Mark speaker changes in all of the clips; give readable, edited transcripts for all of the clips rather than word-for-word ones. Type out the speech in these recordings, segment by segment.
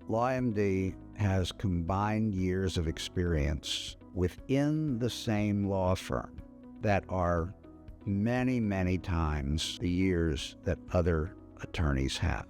Speaker 1: LawMD has combined years of experience within the same law firm that are many, many times the years that other attorneys have.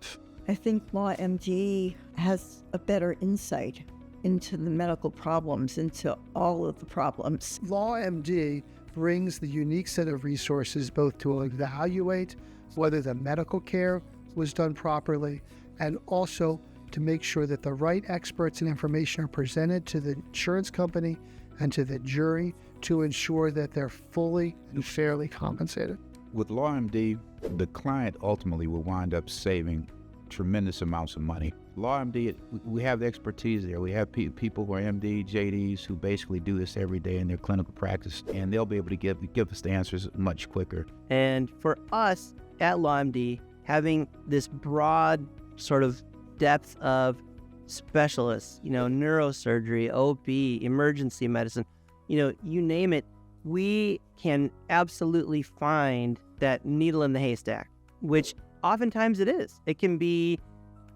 Speaker 2: I think LawMD has a better insight into the medical problems, into all of the problems.
Speaker 3: LawMD brings the unique set of resources both to evaluate whether the medical care was done properly and also to make sure that the right experts and information are presented to the insurance company and to the jury to ensure that they're fully and fairly compensated.
Speaker 4: With LawMD, the client ultimately will wind up saving tremendous amounts of money. LawMD, we have the expertise there. We have people who are MD, JDs, who basically do this every day in their clinical practice, and they'll be able to give us the answers much quicker.
Speaker 5: And for us at LawMD, having this broad sort of depth of specialists, neurosurgery, OB, emergency medicine, you name it, we can absolutely find that needle in the haystack, which oftentimes it is. It can be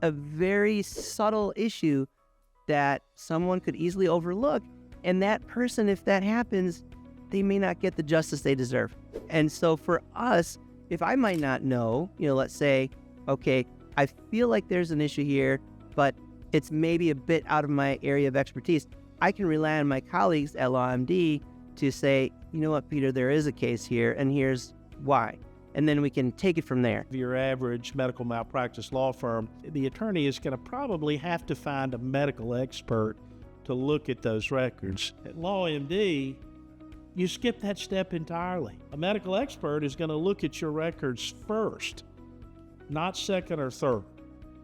Speaker 5: a very subtle issue that someone could easily overlook. And that person, if that happens, they may not get the justice they deserve. And so for us, if I might not know, let's say, okay, I feel like there's an issue here, but it's maybe a bit out of my area of expertise, I can rely on my colleagues at LawMD to say, you know what, Peter, there is a case here, and here's why. And then we can take it from there.
Speaker 6: Your average medical malpractice law firm, the attorney is going to probably have to find a medical expert to look at those records. At LawMD, you skip that step entirely. A medical expert is going to look at your records first, not second or third.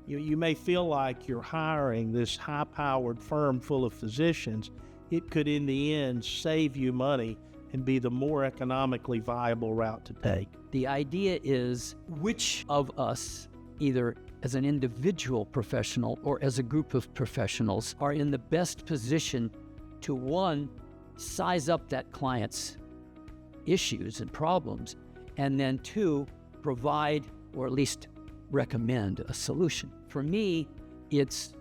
Speaker 6: You may feel like you're hiring this high-powered firm full of physicians. It could, in the end, save you money and be the more economically viable route to take.
Speaker 7: The idea is which of us, either as an individual professional or as a group of professionals, are in the best position to, one, size up that client's issues and problems, and then two, provide or at least recommend a solution. For me, it's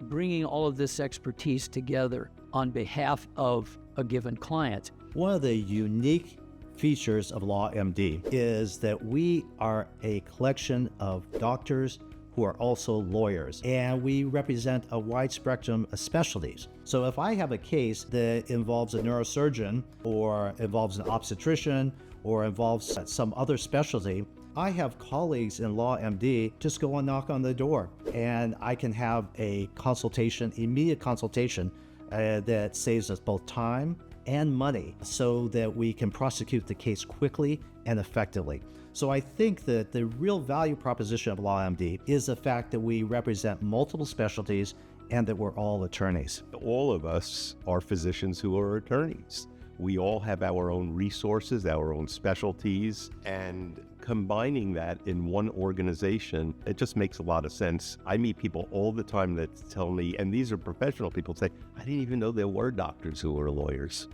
Speaker 7: bringing all of this expertise together on behalf of a given client.
Speaker 8: One of the unique features of LawMD is that we are a collection of doctors who are also lawyers, and we represent a wide spectrum of specialties. So if I have a case that involves a neurosurgeon or involves an obstetrician or involves some other specialty, I have colleagues in LawMD just go and knock on the door, and I can have a consultation, immediate consultation, that saves us both time and money so that we can prosecute the case quickly and effectively. So I think that the real value proposition of LawMD is the fact that we represent multiple specialties and that we're all attorneys.
Speaker 9: All of us are physicians who are attorneys. We all have our own resources, our own specialties, and combining that in one organization, it just makes a lot of sense. I meet people all the time that tell me, and these are professional people, say, I didn't even know there were doctors who were lawyers.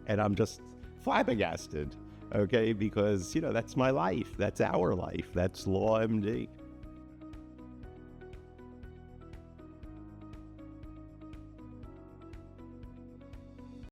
Speaker 9: And I'm just flabbergasted, okay? Because, that's my life. That's our life. That's LawMD.